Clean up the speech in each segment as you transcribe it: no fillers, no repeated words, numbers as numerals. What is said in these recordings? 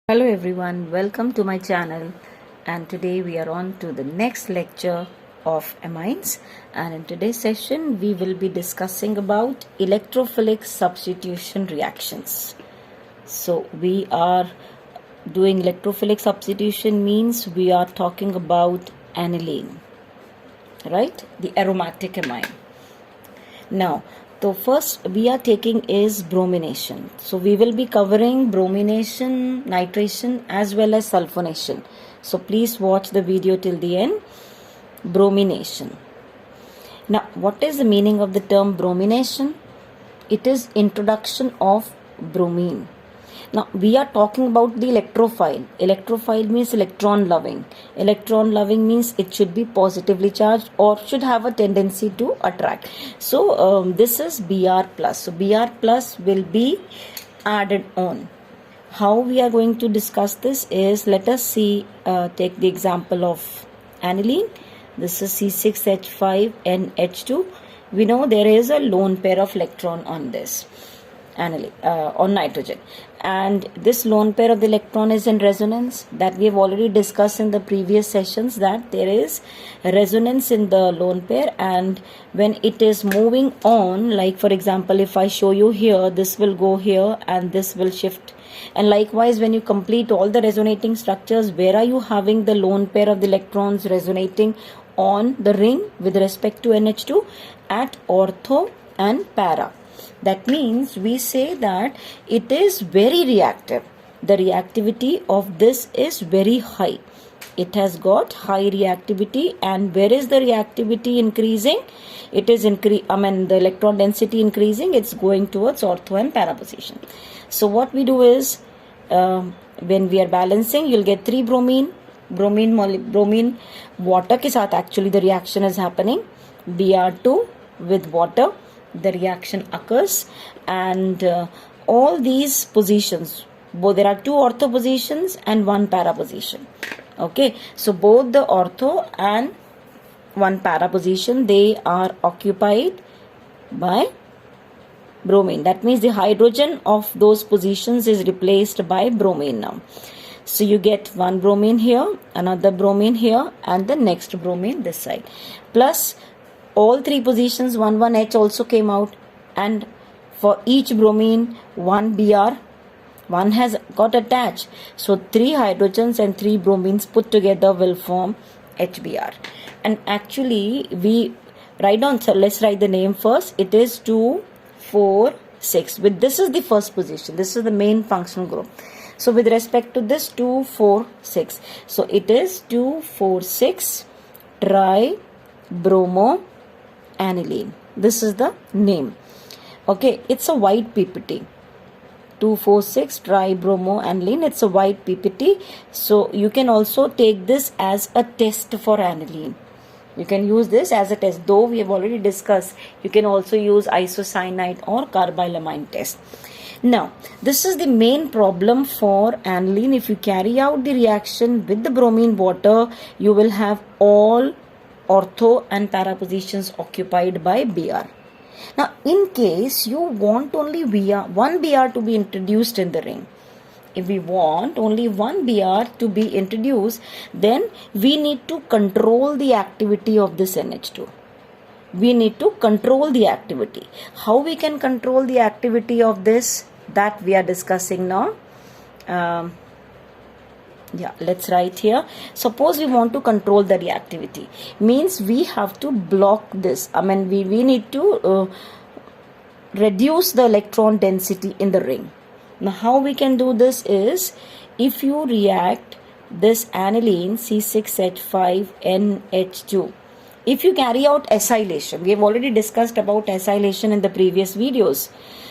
Hello everyone, welcome to my channel, and today we are on to the next lecture of amines, and in today's session we will be discussing about electrophilic substitution reactions. So we are doing electrophilic substitution means we are talking about aniline, right? The aromatic amine. Now, the first we are taking is bromination. So we will be covering bromination, nitration as well as sulfonation. So please watch the video till the end. Bromination. Now, what is the meaning of the term bromination? It is introduction of bromine. Now, we are talking about the electrophile. Electrophile means electron loving. Electron loving means it should be positively charged or should have a tendency to attract. So, this is Br plus. So, Br plus will be added on. How we are going to discuss this is, let us see, take the example of aniline. This is C6H5NH2. We know there is a lone pair of electron on this. On nitrogen, and this lone pair of the electron is in resonance. That we have already discussed in the previous sessions, that there is resonance in the lone pair, and when it is moving on, like for example if I show you here, this will go here and this will shift, and likewise when you complete all the resonating structures, where are you having the lone pair of the electrons resonating on the ring with respect to NH2? At ortho and para. That means we say that it is very reactive. The reactivity of this is very high. It has got high reactivity, and where is the reactivity increasing? It is the electron density increasing. It's going towards ortho and para position. So what we do is, when we are balancing, you'll get 3 bromine water के साथ actually the reaction is happening. Br2 with water. The reaction occurs, and all these positions, there are 2 ortho positions and 1 para position. Okay, so both the ortho and 1 para position, they are occupied by bromine. That means the hydrogen of those positions is replaced by bromine now. So you get 1 bromine here, another bromine here, and the next bromine this side, plus all 3 positions 1,1H also came out, and for each bromine 1 Br, 1 has got attached. So 3 hydrogens and 3 bromines put together will form HBr. And actually we write down, so let's write the name first. It is 2, 4, 6. With this is the first position. This is the main functional group. So with respect to this 2, 4, 6. So it is 2, 4, 6 tri-bromo aniline. This is the name. Okay, it's a white PPT. 2,4,6 tri-bromo aniline. It's a white PPT. So you can also take this as a test for aniline. You can use this as a test. Though we have already discussed, you can also use isocyanide or carbylamine test. Now, this is the main problem for aniline. If you carry out the reaction with the bromine water, you will have all ortho and para positions occupied by Br. Now, in case you want only one Br to be introduced in the ring, if we want only one Br to be introduced, then we need to control the activity of this NH2. We need to control the activity. How we can control the activity of this? That we are discussing now. Let's write here. Suppose we want to control the reactivity. Means we have to block this. We need to reduce the electron density in the ring. Now, how we can do this is, if you react this aniline C6H5NH2, if you carry out acylation, we have already discussed about acylation in the previous videos.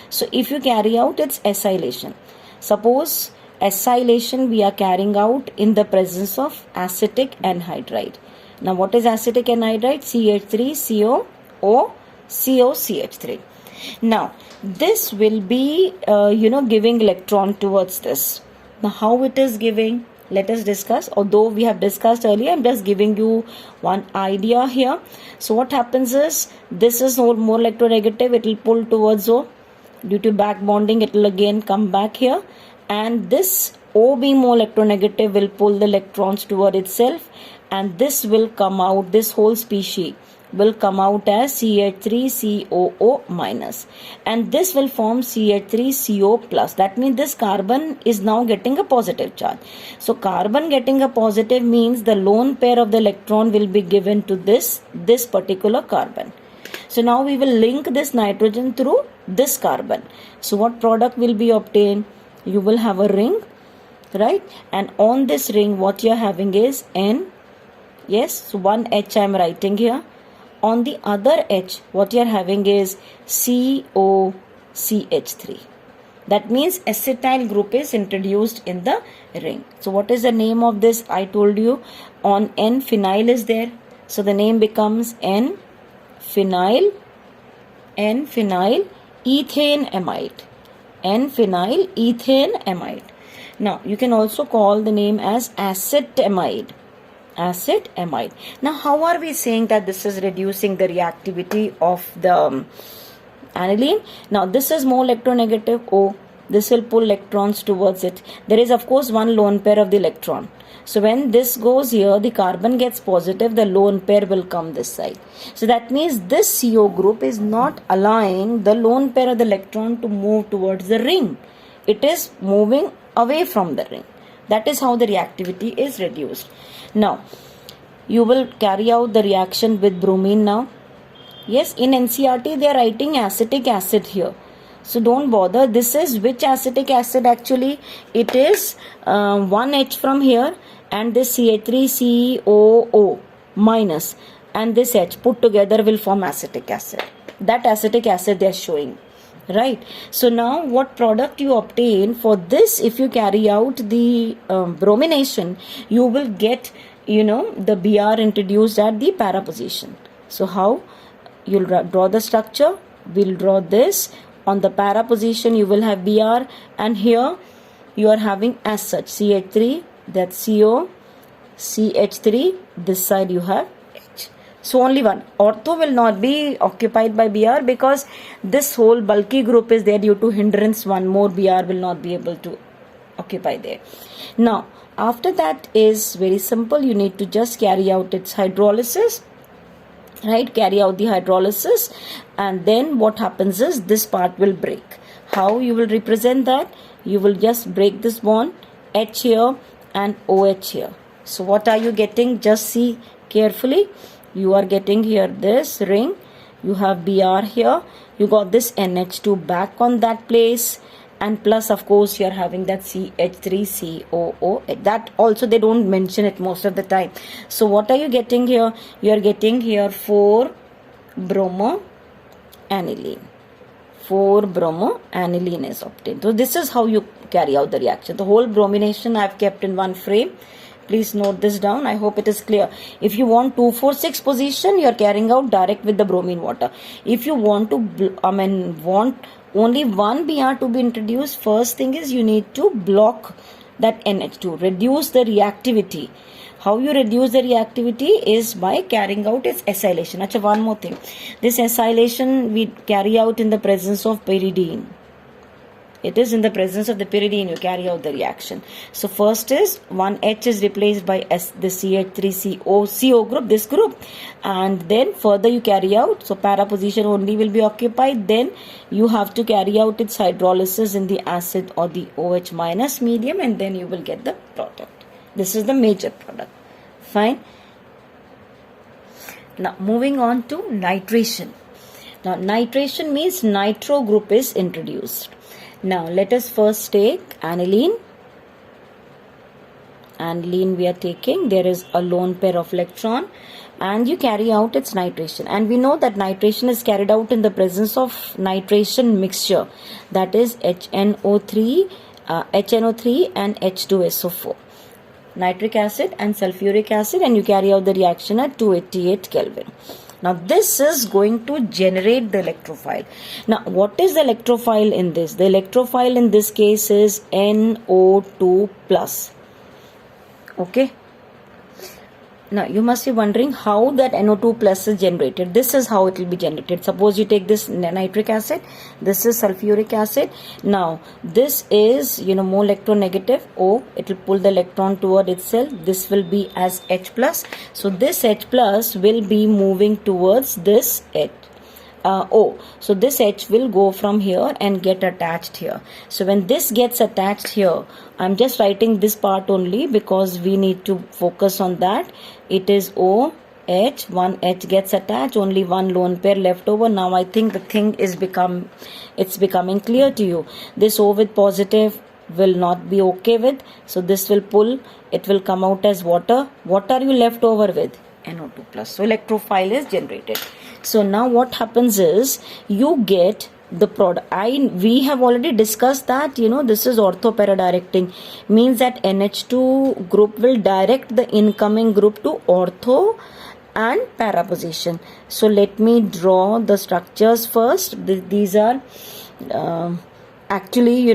So, if you carry out its acylation, suppose acylation we are carrying out in the presence of acetic anhydride. Now, what is acetic anhydride? CH3CO O COCH3. Now, this will be giving electron towards this. Now, how it is giving? Let us discuss. Although we have discussed earlier, I'm just giving you one idea here. So what happens is, this is more electronegative. It will pull towards O. Due to back bonding, it will again come back here, and this O being more electronegative will pull the electrons toward itself, and this will come out, this whole species will come out as CH3COO minus, and this will form CH3CO plus. That means this carbon is now getting a positive charge. So carbon getting a positive means the lone pair of the electron will be given to this particular carbon. So now we will link this nitrogen through this carbon. So what product will be obtained? You will have a ring, right? And on this ring what you are having is N. Yes, so one H I am writing here. On the other H, what you are having is COCH3. That means acetyl group is introduced in the ring. So what is the name of this? I told you on N phenyl is there. So the name becomes N-phenyl ethane amide. N-phenyl ethane amide. Now you can also call the name as acetamide. Now how are we saying that this is reducing the reactivity of the aniline? Now this is more electronegative O. This will pull electrons towards it. There is of course one lone pair of the electron. So when this goes here, the carbon gets positive, the lone pair will come this side. So that means this CO group is not allowing the lone pair of the electron to move towards the ring. It is moving away from the ring. That is how the reactivity is reduced. Now, you will carry out the reaction with bromine now. Yes, in NCERT they are writing acetic acid here. So don't bother. This is which acetic acid actually? It is 1H from here and this CH3COO minus and this H put together will form acetic acid. That acetic acid they are showing. Right. So now what product you obtain for this, if you carry out the bromination, you will get, the Br introduced at the para position. So how? You'll draw the structure. We'll draw this. On the para position you will have Br, and here you are having as such CH3, that's CO, CH3, this side you have H. So only one. Ortho will not be occupied by Br because this whole bulky group is there due to hindrance. One more Br will not be able to occupy there. Now after that is very simple. You need to just carry out its hydrolysis. Right, carry out the hydrolysis, and then what happens is this part will break. How you will represent that? You will just break this bond, H here and OH here. So what are you getting? Just see carefully. You are getting here this ring, you have Br here, you got this NH2 back on that place, and plus of course you are having that CH3COO. That also they don't mention it most of the time. So what are you getting here? You are getting here 4-bromoaniline. 4-bromoaniline is obtained. So this is how you carry out the reaction. The whole bromination I have kept in one frame. Please note this down. I hope it is clear. If you want 2,4,6 position, you are carrying out direct with the bromine water. If you want to, want only one Br to be introduced, first thing is you need to block that NH2, reduce the reactivity. How you reduce the reactivity is by carrying out its acylation. Achha, one more thing. This acylation we carry out in the presence of pyridine. It is in the presence of the pyridine you carry out the reaction. So first is 1H is replaced by the CH3CO group, this group, and then further you carry out. So para position only will be occupied. Then you have to carry out its hydrolysis in the acid or the OH minus medium, and then you will get the product. This is the major product. Fine. Now moving on to nitration. Now nitration means nitro group is introduced. Now let us first take aniline. Aniline we are taking. There is a lone pair of electron and you carry out its nitration. And we know that nitration is carried out in the presence of nitration mixture. That is HNO3 and H2SO4. Nitric acid and sulfuric acid, and you carry out the reaction at 288 Kelvin. Now this is going to generate the electrophile. Now what is the electrophile in this? The electrophile in this case is NO2 plus. Okay. Now you must be wondering how that NO2 plus is generated. This is how it will be generated. Suppose you take this nitric acid, this is sulfuric acid. Now this is more electronegative O, it will pull the electron toward itself. This will be as H plus. So this H plus will be moving towards this H. O. So this H will go from here and get attached here. So when this gets attached here, I'm just writing this part only because we need to focus on that. It is O, H, one H gets attached, only one lone pair left over. Now I think the thing is becoming clear to you. This O with positive will not be okay with. So this will pull, it will come out as water. What are you left over with? NO2 plus. So electrophile is generated. So now what happens is you get the product. We have already discussed that this is ortho para directing, means that NH2 group will direct the incoming group to ortho and para position. So let me draw the structures first. These are actually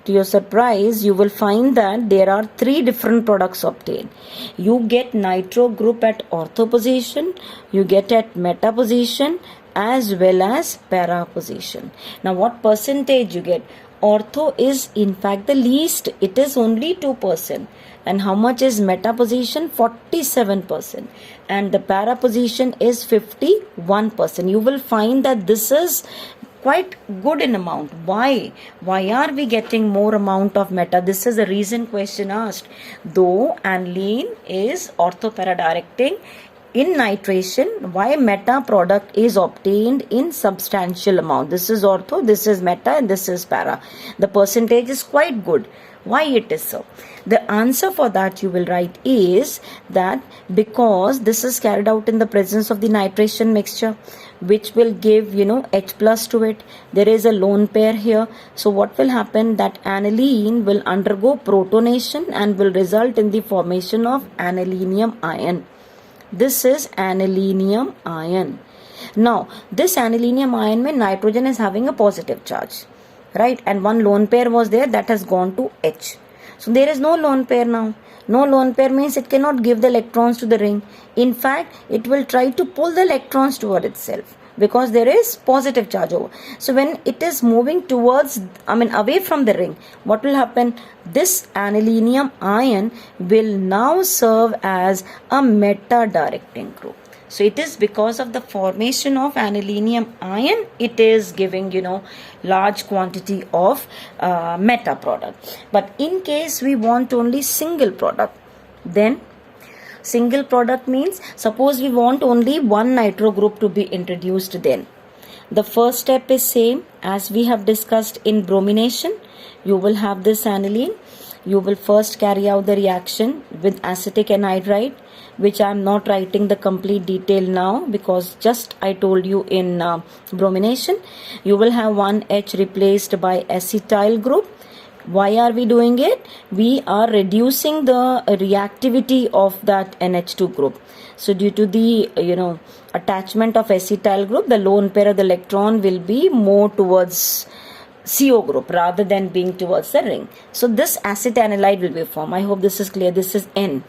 to your surprise, you will find that there are 3 different products obtained. You get nitro group at ortho position, you get at meta position, as well as para position. Now what percentage you get? Ortho is in fact the least, it is only 2%. And how much is meta position? 47%. And the para position is 51%. You will find that this is quite good in amount. Why are we getting more amount of meta? This is a reason question asked. Though aniline is ortho para directing in nitration, why meta product is obtained in substantial amount? This is ortho, this is meta, and this is para. The percentage is quite good. Why it is so? The answer for that you will write is that because this is carried out in the presence of the nitration mixture, which will give H plus to it. There is a lone pair here. So what will happen, that aniline will undergo protonation and will result in the formation of anilinium ion. This is anilinium ion. Now this anilinium ion mein nitrogen is having a positive charge, right? And one lone pair was there that has gone to H. So there is no lone pair now. No lone pair means it cannot give the electrons to the ring. In fact, it will try to pull the electrons toward itself because there is positive charge over. So when it is moving towards, away from the ring, what will happen? This anilinium ion will now serve as a meta-directing group. So it is because of the formation of anilinium ion, it is giving, large quantity of meta product. But in case we want only single product, then single product means, suppose we want only one nitro group to be introduced, then the first step is same as we have discussed in bromination. You will have this aniline. You will first carry out the reaction with acetic anhydride, which I am not writing the complete detail now because just I told you in bromination. You will have one H replaced by acetyl group. Why are we doing it? We are reducing the reactivity of that NH2 group. So due to the attachment of acetyl group, the lone pair of the electron will be more towards CO group rather than being towards the ring. So this acetanilide will be formed. I hope this is clear. This is N.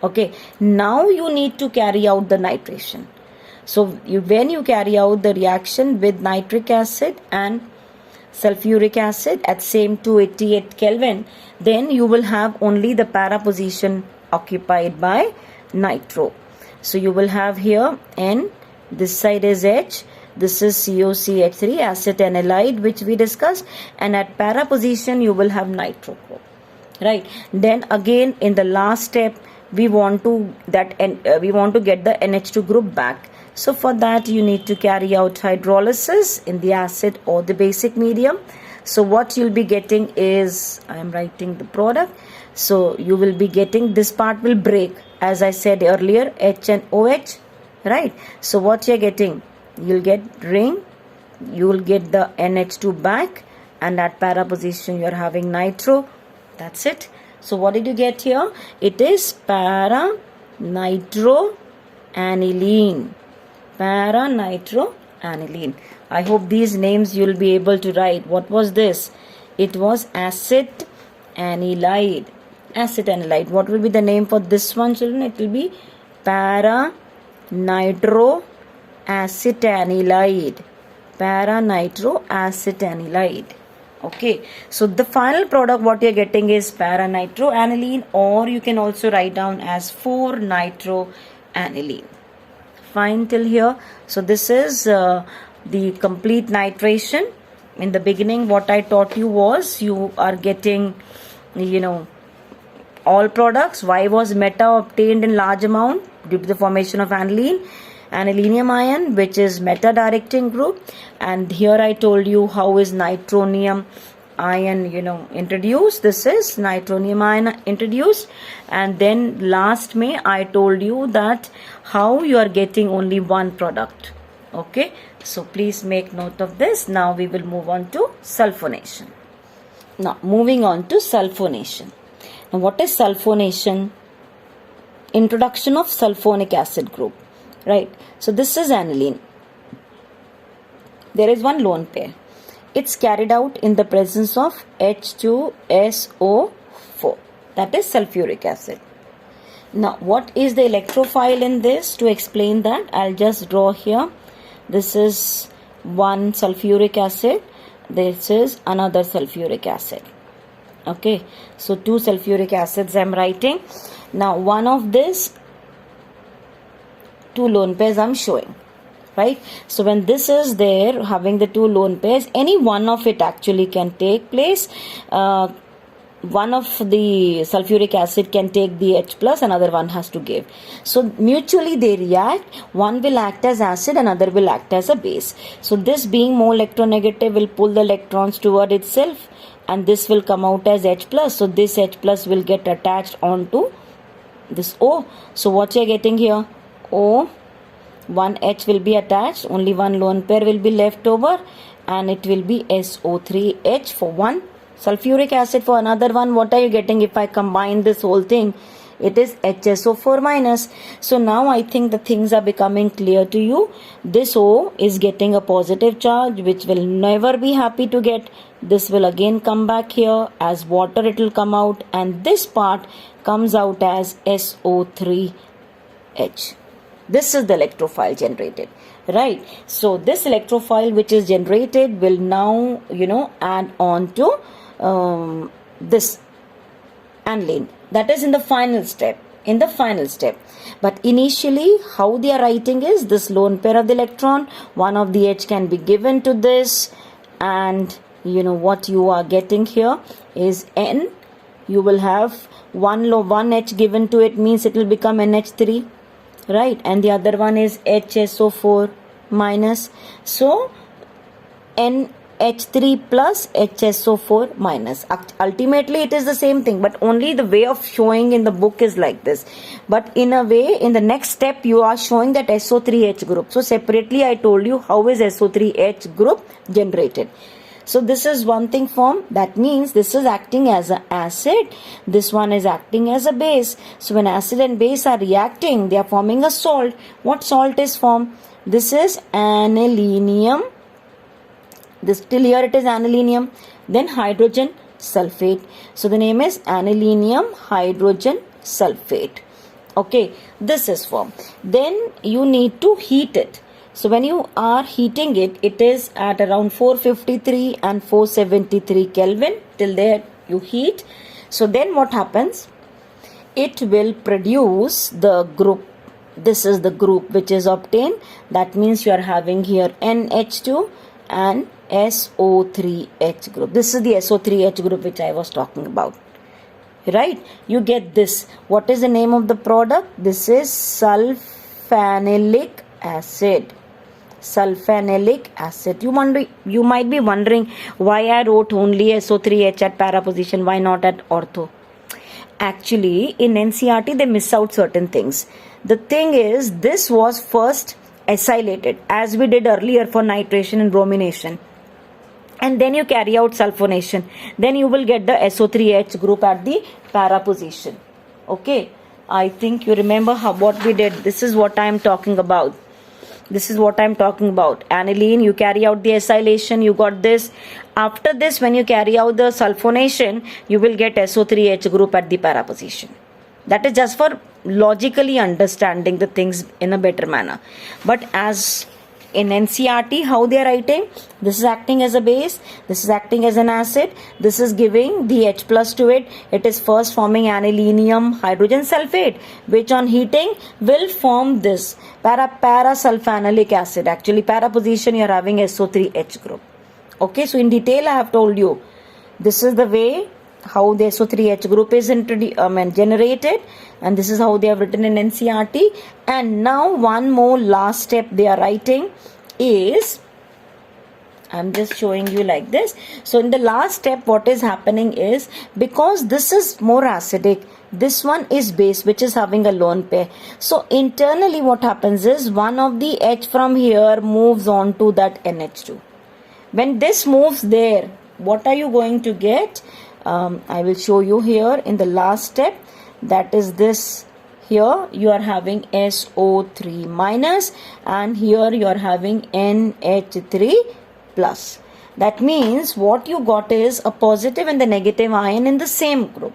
Okay. Now you need to carry out the nitration. So when you carry out the reaction with nitric acid and sulfuric acid at same 288 Kelvin, then you will have only the para position occupied by nitro. So you will have here N, this side is H, this is COCH3 acetanilide which we discussed, and at para position you will have nitro group, right? Then again in the last step we want to get the NH2 group back. So for that you need to carry out hydrolysis in the acid or the basic medium. So what you'll be getting is, I am writing the product. So you will be getting, this part will break as I said earlier, H and OH, right? So what you're getting, you'll get ring, you will get the NH2 back, and at para position you're having nitro. That's it. So what did you get here? It is para nitro aniline. Para nitro aniline. I hope these names you'll be able to write. What was this? It was acid anilide. Acid anilide. What will be the name for this one, children? It will be para-nitroacetanilide. Para-nitroacetanilide. Okay, so the final product what you're getting is para-nitroaniline, or you can also write down as 4-nitroaniline. Fine till here. So this is the complete nitration. In the beginning what I taught you was you are getting, all products. Why was meta obtained in large amount? Due to the formation of aniline, anilinium ion, which is meta directing group. And here I told you how is nitronium ion introduced. This is nitronium ion introduced. And then last May I told you that how you are getting only one product. Okay, so please make note of this. Now we will move on to sulfonation. Now moving on to sulfonation. Now what is sulfonation? Introduction of sulfonic acid group, right? So this is aniline. There is one lone pair. It's carried out in the presence of H2SO4, that is sulfuric acid. Now what is the electrophile in this? To explain that, I'll just draw here. This is one sulfuric acid, this is another sulfuric acid. Okay, so two sulfuric acids I'm writing. Now one of this, two lone pairs I'm showing, right? So when this is there having the two lone pairs, any one of it actually can take place. One of the sulfuric acid can take the H plus, another one has to give. So mutually they react. One will act as acid, another will act as a base. So this being more electronegative will pull the electrons toward itself, and this will come out as H plus. So this H plus will get attached onto this O. So what you are getting here? O, one H will be attached, only one lone pair will be left over, and it will be SO3H for one sulfuric acid. For another one, what are you getting? If I combine this whole thing, it is HSO4 minus. So now I think the things are becoming clear to you. This O is getting a positive charge, which will never be happy to get. This will again come back here as water, it will come out, and this part comes out as SO3H. This is the electrophile generated, right? So this electrophile which is generated will now add on to this aniline. That is in the final step. But initially how they are writing is this lone pair of the electron, one of the H can be given to this, and what you are getting here is N. You will have one H given to it, means it will become NH3, right? And the other one is HSO4 minus. So NH3 plus HSO4 minus. Ultimately it is the same thing, but only the way of showing in the book is like this. But in a way, in the next step you are showing that SO3H group. So separately I told you how is SO3H group generated. So this is one thing form. That means this is acting as an acid, this one is acting as a base. So when acid and base are reacting, they are forming a salt. What salt is formed? This is anilinium. This till here it is anilinium. Then hydrogen sulfate. So the name is anilinium hydrogen sulfate. Okay, this is formed. Then you need to heat it. So when you are heating it, it is at around 453 and 473 Kelvin. Till there you heat. So then what happens? It will produce the group. This is the group which is obtained. That means you are having here NH2 and SO3H group. This is the SO3H group which I was talking about. Right? You get this. What is the name of the product? This is sulfanilic acid. Sulfanilic acid. You might be wondering why I wrote only SO3H at para position, why not at ortho? Actually, in NCERT they miss out certain things. The thing is, this was first acylated as we did earlier for nitration and bromination, and then you carry out sulfonation, then you will get the SO3H group at the para position. Okay, I think you remember what we did. This is what I am talking about. Aniline, you carry out the acylation, you got this. After this, when you carry out the sulfonation, you will get SO3H group at the para position. That is just for logically understanding the things in a better manner. But as in NCERT, how they are writing, this is acting as a base, this is acting as an acid, this is giving the H plus to it. It is first forming anilinium hydrogen sulfate, which on heating will form this parasulfanolic acid. Actually, para position you are having SO3H group. Okay, so in detail I have told you, this is the way how the SO3H group is generated, and this is how they have written in NCERT. And now one more last step they are writing is, I'm just showing you like this. So in the last step what is happening is, because this is more acidic, this one is base which is having a lone pair. So internally what happens is, one of the H from here moves on to that NH2. When this moves there, what are you going to get? I will show you here in the last step. That is this. Here you are having SO3 minus, and here you are having NH3 plus. That means what you got is a positive and the negative ion in the same group.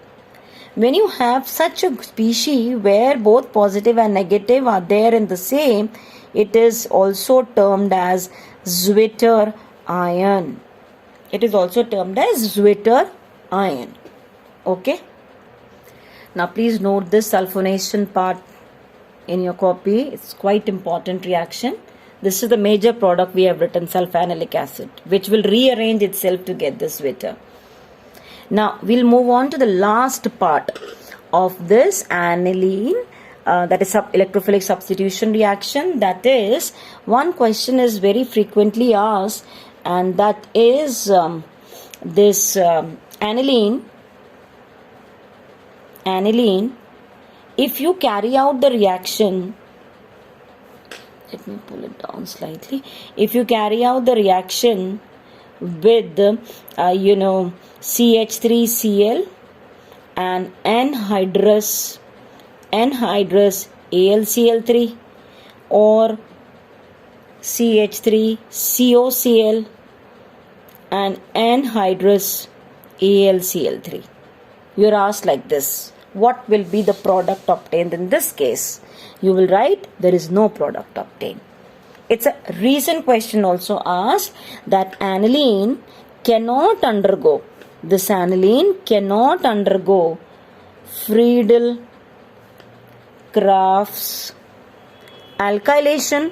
When you have such a species where both positive and negative are there in the same, it is also termed as Zwitter ion. It is also termed as Zwitter ion. Okay. Now please note this sulfonation part in your copy. It's quite important reaction. This is the major product we have written, sulfanolic acid, which will rearrange itself to get this Zwitter. Now we'll move on to the last part of this aniline, that is electrophilic substitution reaction. That is, one question is very frequently asked, and that is this aniline, if you carry out the reaction, let me pull it down slightly. If you carry out the reaction with CH3Cl and anhydrous AlCl3 or CH3COCl and anhydrous AlCl3, you are asked like this, what will be the product obtained in this case? You will write, there is no product obtained. It's a recent question also asked that aniline cannot undergo Friedel-Crafts alkylation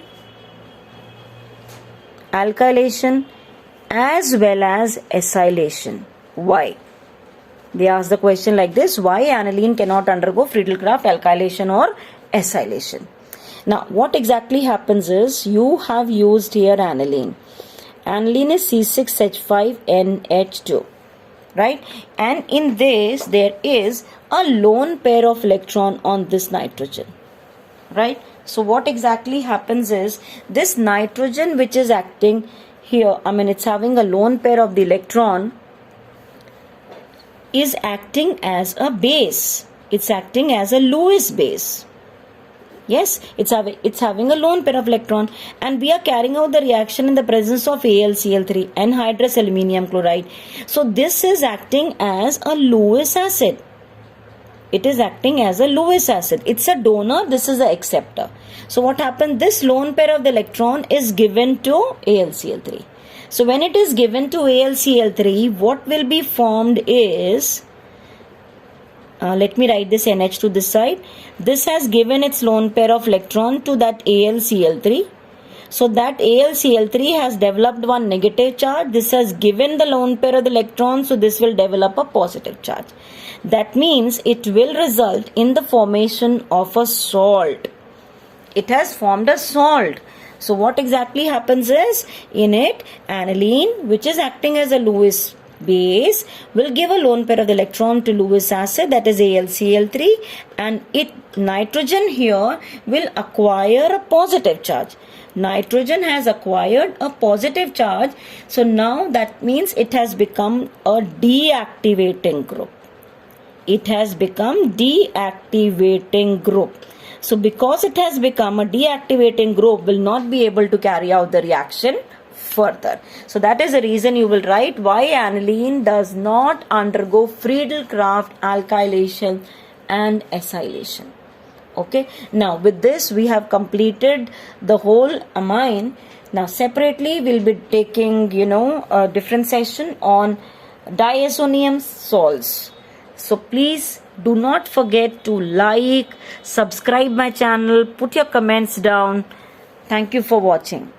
as well as acylation. Why? They ask the question like this, why aniline cannot undergo Friedel-Crafts alkylation or acylation? Now what exactly happens is, you have used here aniline. Aniline is C6H5NH2, right? And in this there is a lone pair of electron on this nitrogen, right? So what exactly happens is, this nitrogen which is acting here, it's having a lone pair of the electron, is acting as a base. It's acting as a Lewis base. Yes, it's having a lone pair of electron, and we are carrying out the reaction in the presence of AlCl3, anhydrous aluminium chloride. So this is acting as a Lewis acid. It is acting as a Lewis acid. It's a donor, this is an acceptor. So what happened? This lone pair of the electron is given to AlCl3. So when it is given to AlCl3, what will be formed is, let me write this NH to this side. This has given its lone pair of electron to that AlCl3. So that AlCl3 has developed one negative charge. This has given the lone pair of the electron. So this will develop a positive charge. That means it will result in the formation of a salt. It has formed a salt. So what exactly happens is, in it, aniline, which is acting as a Lewis base, will give a lone pair of the electron to Lewis acid, that is AlCl3, and nitrogen here will acquire a positive charge. Nitrogen has acquired a positive charge. So now that means it has become a deactivating group. It has become deactivating group. So because it has become a deactivating group, will not be able to carry out the reaction further. So that is the reason you will write why aniline does not undergo Friedel-Crafts alkylation and acylation. Okay, now with this we have completed the whole amine. Now separately we'll be taking a different session on diazonium salts. So please do not forget to like, subscribe my channel, put your comments down. Thank you for watching.